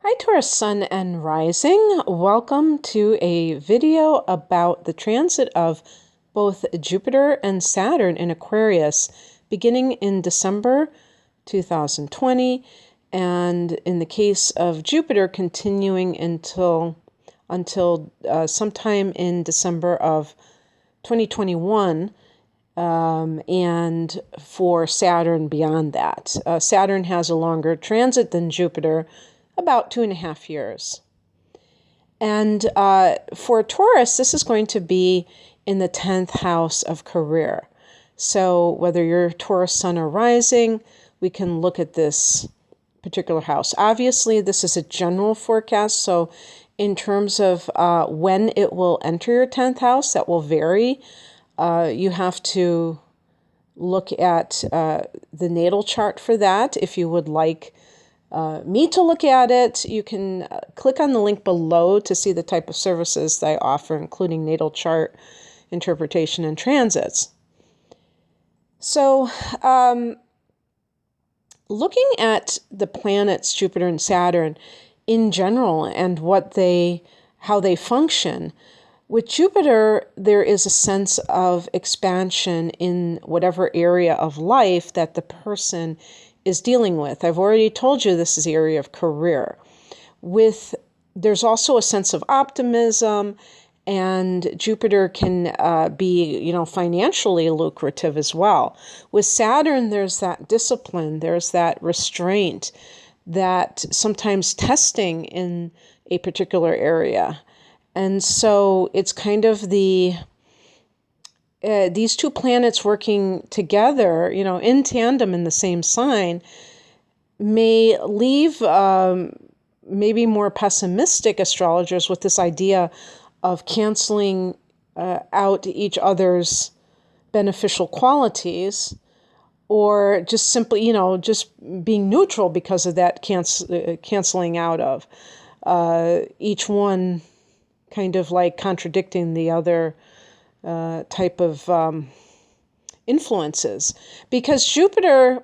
Hi Taurus Sun and Rising. Welcome to a video about the transit of both Jupiter and Saturn in Aquarius beginning in December 2020, and in the case of Jupiter continuing until sometime in December of 2021, and for Saturn beyond that. Saturn has a longer transit than Jupiter, about 2.5 years. And for Taurus, this is going to be in the 10th house of career. So whether you're Taurus Sun or Rising, we can look at this particular house. Obviously, this is a general forecast, so in terms of when it will enter your 10th house, that will vary. You have to look at the natal chart for that. If you would like me to look at it, you can click on the link below to see the type of services that I offer, including natal chart interpretation and transits. So, looking at the planets Jupiter and Saturn in general and how they function, with Jupiter, there is a sense of expansion in whatever area of life that the person is dealing with. I've already told you this is the area of career. There's also a sense of optimism, and Jupiter can be, financially lucrative as well. With Saturn, there's that discipline, there's that restraint, that sometimes testing in a particular area. And so it's kind of these two planets working together, in tandem in the same sign, may leave maybe more pessimistic astrologers with this idea of canceling out each other's beneficial qualities, or just simply, just being neutral because of that canceling out of each one kind of like contradicting the other type of influences, because Jupiter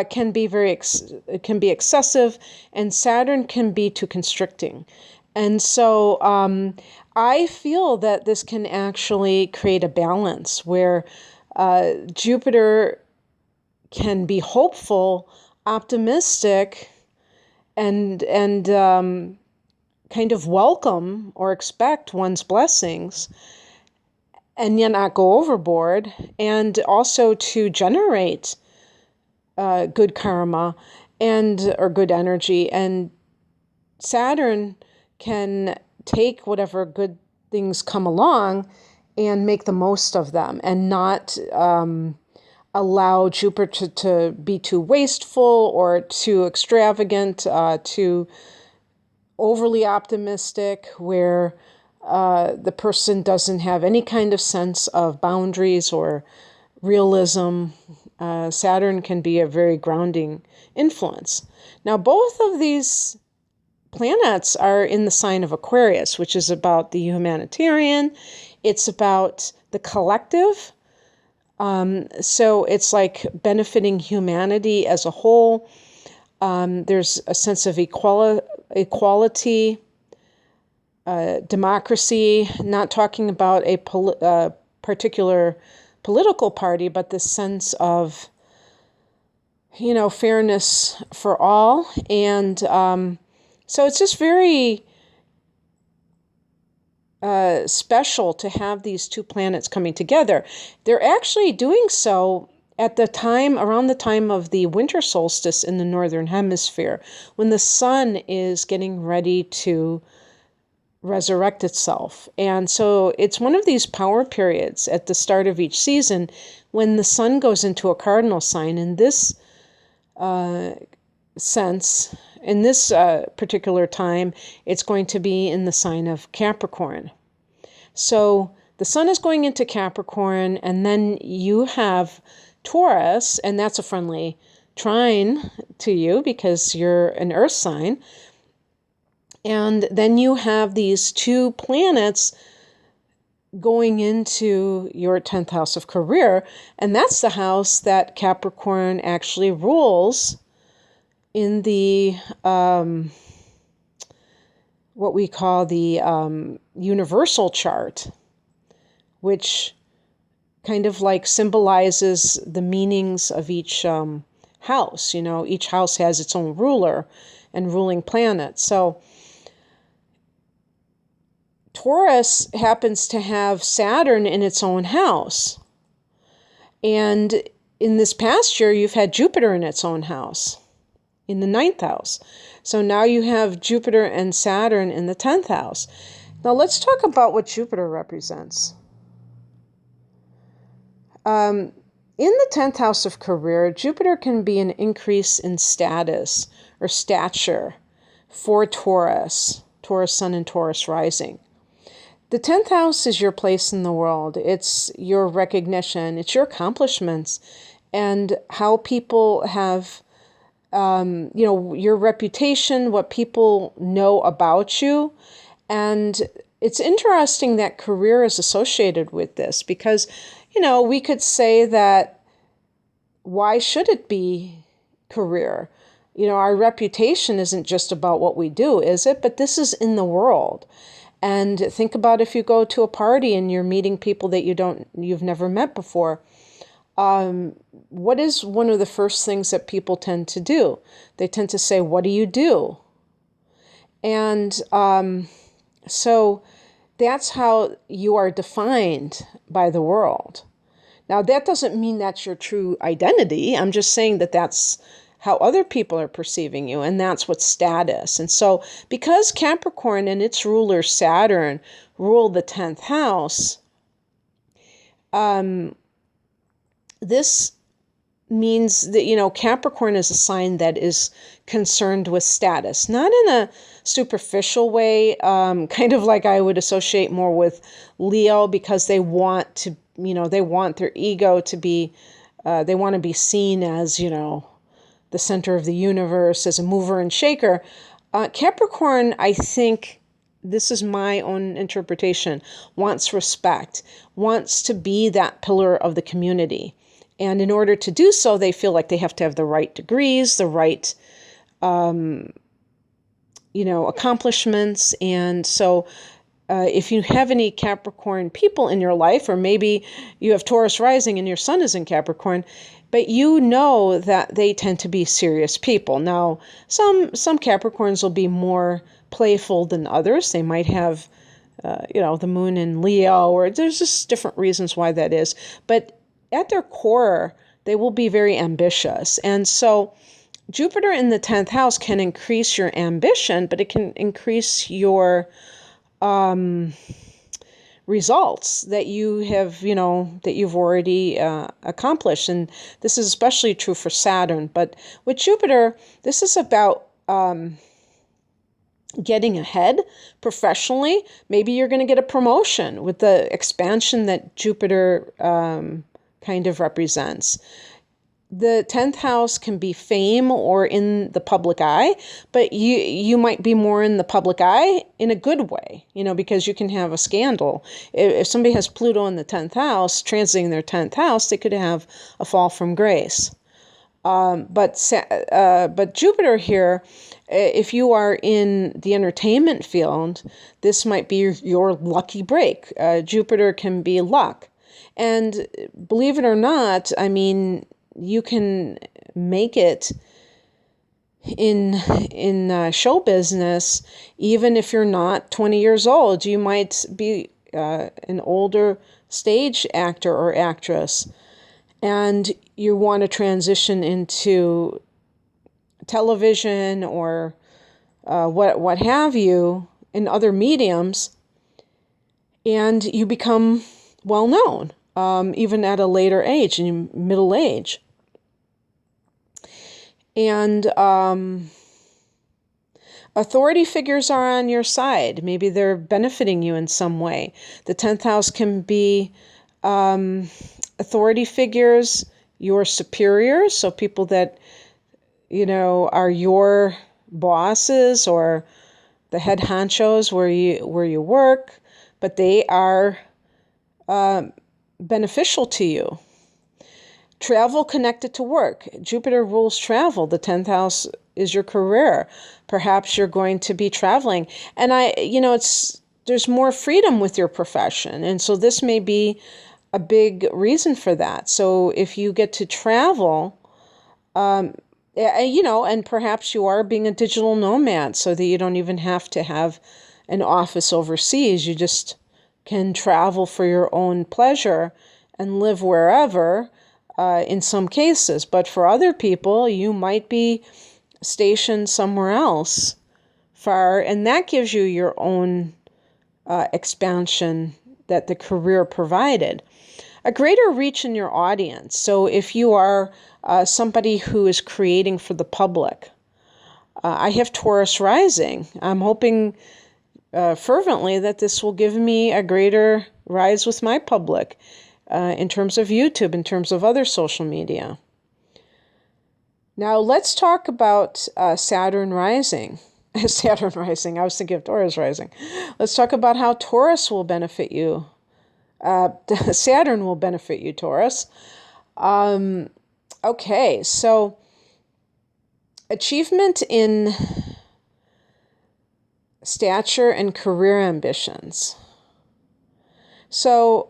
can be can be excessive, and Saturn can be too constricting, and so I feel that this can actually create a balance where Jupiter can be hopeful, optimistic, and kind of welcome or expect one's blessings, and yet not go overboard, and also to generate good karma or good energy. And Saturn can take whatever good things come along and make the most of them, and not allow Jupiter to be too wasteful or too extravagant, too overly optimistic, where the person doesn't have any kind of sense of boundaries or realism. Saturn can be a very grounding influence. Now, both of these planets are in the sign of Aquarius, which is about the humanitarian. It's about the collective. So it's like benefiting humanity as a whole. There's a sense of equality, democracy, not talking about a particular political party, but the sense of, fairness for all. And so it's just very special to have these two planets coming together. They're actually doing so around the time of the winter solstice in the northern hemisphere, when the sun is getting ready to resurrect itself. And so it's one of these power periods at the start of each season when the sun goes into a cardinal sign. In this sense, in this particular time, it's going to be in the sign of Capricorn. So the sun is going into Capricorn, and then you have Taurus, and that's a friendly trine to you because you're an earth sign. And then you have these two planets going into your 10th house of career, and that's the house that Capricorn actually rules in the what we call the universal chart, which kind of like symbolizes the meanings of each house. Each house has its own ruler and ruling planet. So Taurus happens to have Saturn in its own house. And in this past year, you've had Jupiter in its own house, in the 9th house. So now you have Jupiter and Saturn in the 10th house. Now let's talk about what Jupiter represents. In the 10th house of career, Jupiter can be an increase in status or stature for Taurus Sun and Taurus rising. The 10th house is your place in the world. It's your recognition. It's your accomplishments and how people have, your reputation, what people know about you. And it's interesting that career is associated with this because, we could say that why should it be career? Our reputation isn't just about what we do, is it? But this is in the world. And think about if you go to a party and you're meeting people that you've never met before. What is one of the first things that people tend to do? They tend to say, "What do you do?" And so that's how you are defined by the world. Now, that doesn't mean that's your true identity. I'm just saying that that's how other people are perceiving you, and that's what status. And so because Capricorn and its ruler Saturn rule the 10th house, this means that, Capricorn is a sign that is concerned with status, not in a superficial way, kind of like I would associate more with Leo, because they want to, they want their ego to be, they want to be seen as, the center of the universe, as a mover and shaker. Capricorn, I think, this is my own interpretation, wants respect, wants to be that pillar of the community. And in order to do so, they feel like they have to have the right degrees, the right, accomplishments. And so if you have any Capricorn people in your life, or maybe you have Taurus rising and your sun is in Capricorn, but that they tend to be serious people. Now, some Capricorns will be more playful than others. They might have, the moon in Leo, or there's just different reasons why that is. But at their core, they will be very ambitious. And so Jupiter in the 10th house can increase your ambition, but it can increase your results that you have, that you've already accomplished. And this is especially true for Saturn. But with Jupiter, this is about getting ahead professionally. Maybe you're going to get a promotion with the expansion that Jupiter kind of represents. The 10th house can be fame or in the public eye, but you might be more in the public eye in a good way, because you can have a scandal. If somebody has Pluto in the 10th house, transiting their 10th house, they could have a fall from grace. But Jupiter here, if you are in the entertainment field, this might be your lucky break. Jupiter can be luck. And believe it or not, you can make it in show business even if you're not 20 years old. You might be an older stage actor or actress, and you want to transition into television or what have you in other mediums, and you become well known. Even at a later age, in middle age. And authority figures are on your side. Maybe they're benefiting you in some way. The 10th house can be authority figures, your superiors, so people that, are your bosses or the head honchos where you work, but they are beneficial to you. Travel connected to work. Jupiter rules travel. The 10th house is your career. Perhaps you're going to be traveling. And there's more freedom with your profession. And so this may be a big reason for that. So if you get to travel, and perhaps you are being a digital nomad so that you don't even have to have an office overseas. You just can travel for your own pleasure and live wherever, in some cases. But for other people, you might be stationed somewhere else far, and that gives you your own expansion that the career provided. A greater reach in your audience. So if you are somebody who is creating for the public, I have Taurus rising. I'm hoping fervently that this will give me a greater rise with my public in terms of YouTube, in terms of other social media. Now let's talk about Saturn rising. Saturn rising. I was thinking of Taurus rising. Let's talk about how Taurus will benefit you. Saturn will benefit you, Taurus. Okay, so achievement in stature and career ambitions. So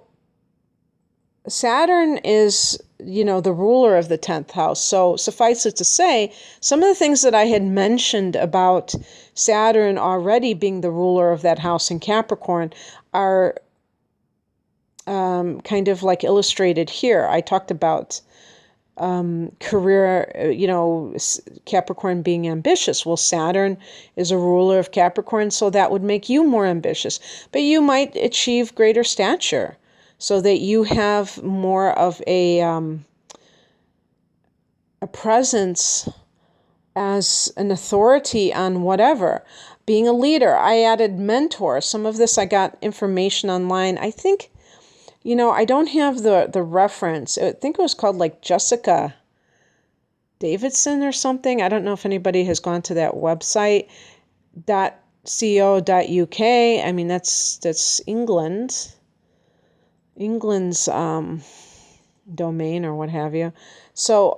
Saturn is, the ruler of the 10th house. So suffice it to say, some of the things that I had mentioned about Saturn already being the ruler of that house in Capricorn are kind of like illustrated here. I talked about career, Capricorn being ambitious. Well, Saturn is a ruler of Capricorn, so that would make you more ambitious. But you might achieve greater stature so that you have more of a presence as an authority on whatever. Being a leader, I added mentor. Some of this I got information online. I think, I don't have the reference. I think it was called like Jessica Davidson or something. I don't know if anybody has gone to that website, .co.uk. I mean, that's England's domain or what have you. So,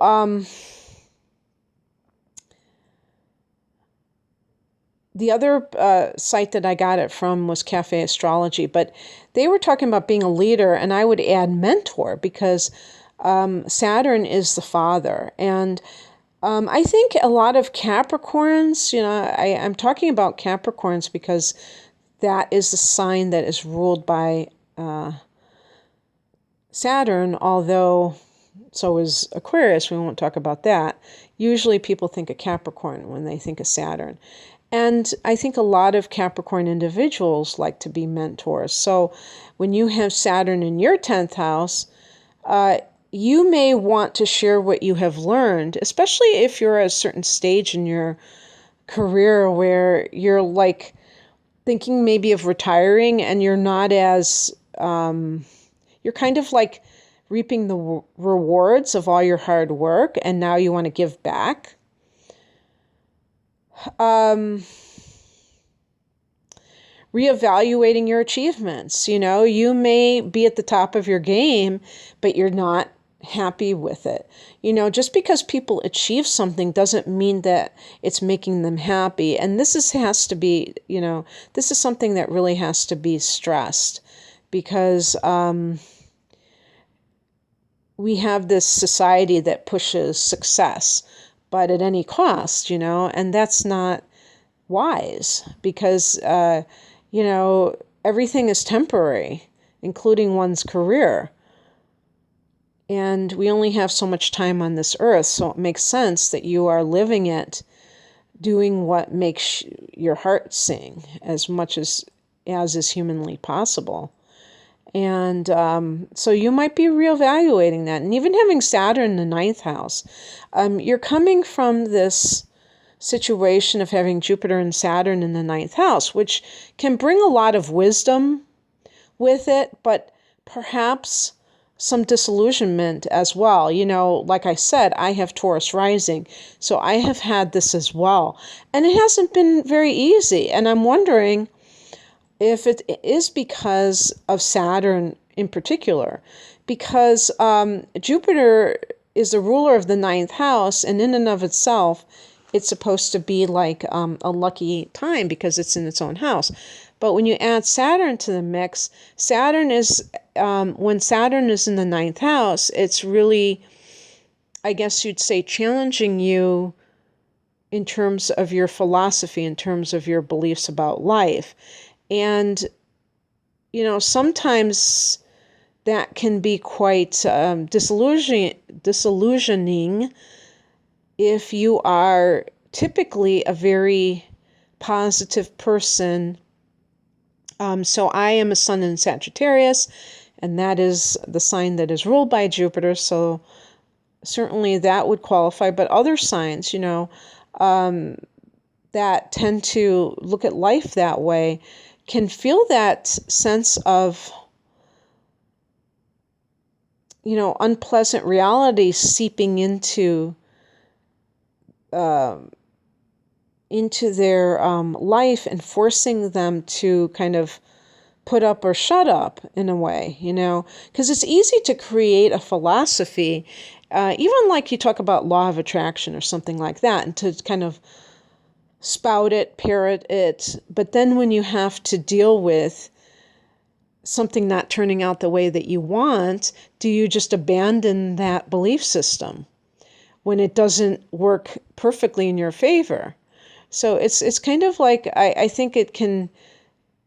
the other site that I got it from was Cafe Astrology, but they were talking about being a leader, and I would add mentor because Saturn is the father. And I think a lot of Capricorns, I'm talking about Capricorns because that is the sign that is ruled by Saturn, although so is Aquarius. We won't talk about that. Usually people think of Capricorn when they think of Saturn. And I think a lot of Capricorn individuals like to be mentors. So when you have Saturn in your 10th house, you may want to share what you have learned, especially if you're at a certain stage in your career where you're like thinking maybe of retiring and you're not as, you're kind of like reaping the rewards of all your hard work and now you want to give back. Reevaluating your achievements. You may be at the top of your game, but you're not happy with it. Just because people achieve something doesn't mean that it's making them happy. And this has to be, this is something that really has to be stressed because we have this society that pushes success, but at any cost, and that's not wise because, everything is temporary, including one's career. And we only have so much time on this earth, so it makes sense that you are living it, doing what makes your heart sing as much as is humanly possible. And so you might be reevaluating that. And even having Saturn in the 9th house, you're coming from this situation of having Jupiter and Saturn in the 9th house, which can bring a lot of wisdom with it, but perhaps some disillusionment as well. Like I said, I have Taurus rising, so I have had this as well. And it hasn't been very easy. And I'm wondering if it is because of Saturn in particular, because Jupiter is the ruler of the ninth house, and in and of itself, it's supposed to be like a lucky time because it's in its own house. But when you add Saturn to the mix, Saturn is, when Saturn is in the ninth house, it's really, I guess you'd say, challenging you in terms of your philosophy, in terms of your beliefs about life. And, sometimes that can be quite disillusioning if you are typically a very positive person. So I am a sun in Sagittarius, and that is the sign that is ruled by Jupiter. So certainly that would qualify. But other signs, that tend to look at life that way can feel that sense of, unpleasant reality seeping into their life and forcing them to kind of put up or shut up in a way, because it's easy to create a philosophy, even like you talk about law of attraction or something like that, and to kind of spout it, parrot it. But then when you have to deal with something not turning out the way that you want, do you just abandon that belief system when it doesn't work perfectly in your favor? So it's kind of like, I think it can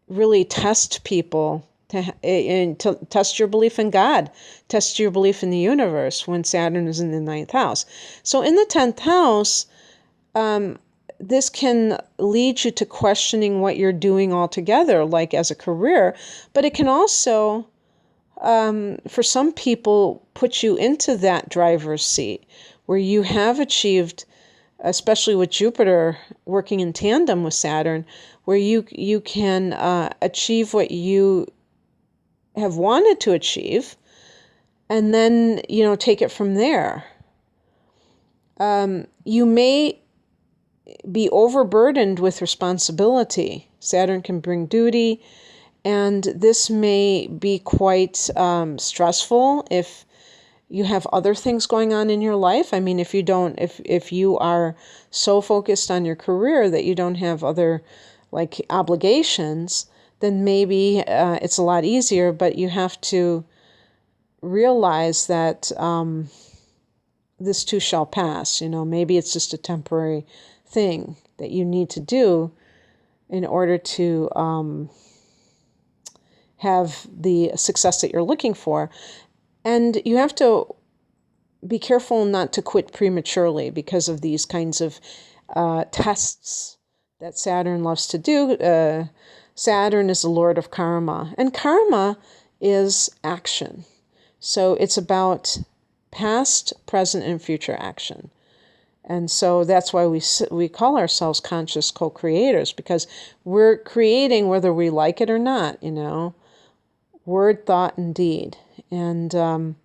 really test people to test your belief in God, test your belief in the universe when Saturn is in the ninth house. So in the 10th house, this can lead you to questioning what you're doing altogether, like as a career, but it can also, for some people, put you into that driver's seat where you have achieved, especially with Jupiter working in tandem with Saturn, where you can achieve what you have wanted to achieve, and then, take it from there. You may be overburdened with responsibility. Saturn can bring duty, and this may be quite stressful if you have other things going on in your life. I mean, if you are so focused on your career that you don't have other like obligations, then maybe it's a lot easier, but you have to realize that this too shall pass. Maybe it's just a temporary thing that you need to do in order to have the success that you're looking for. And you have to be careful not to quit prematurely because of these kinds of tests that Saturn loves to do. Saturn is the lord of karma, and karma is action. So it's about past, present, and future action. And so that's why we call ourselves conscious co-creators, because we're creating whether we like it or not, word, thought, and deed. And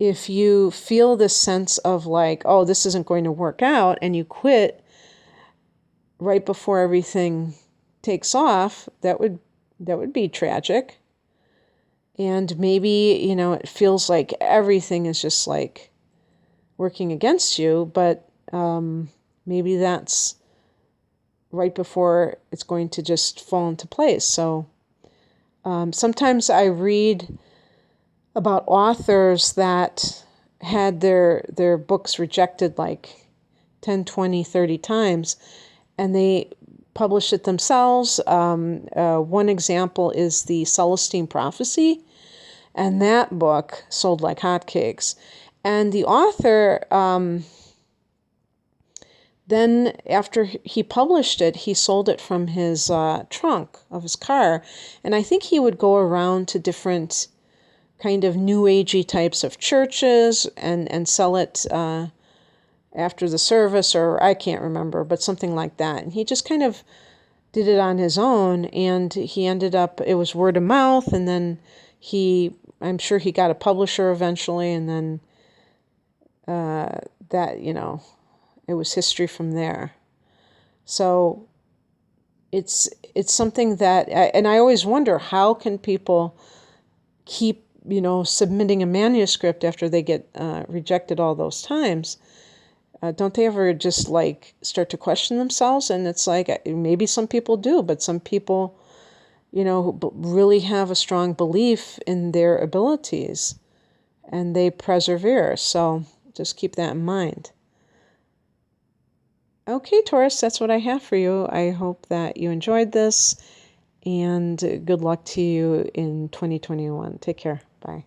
if you feel this sense of like, oh, this isn't going to work out, and you quit right before everything takes off, that would be tragic. And maybe, it feels like everything is just like working against you, but maybe that's right before it's going to just fall into place. So sometimes I read about authors that had their books rejected like 10, 20, 30 times, and they published it themselves. One example is the Celestine Prophecy, and that book sold like hotcakes. And the author, then after he published it, he sold it from his trunk of his car. And I think he would go around to different kind of new agey types of churches and sell it after the service, or I can't remember, but something like that. And he just kind of did it on his own, and he ended up, it was word of mouth, and then I'm sure he got a publisher eventually, and then that, it was history from there. So it's something that, and I always wonder, how can people keep submitting a manuscript after they get rejected all those times, don't they ever just like start to question themselves? And it's like, maybe some people do, but some people, really have a strong belief in their abilities and they persevere. So just keep that in mind. Okay, Taurus, that's what I have for you. I hope that you enjoyed this, and good luck to you in 2021. Take care. Bye.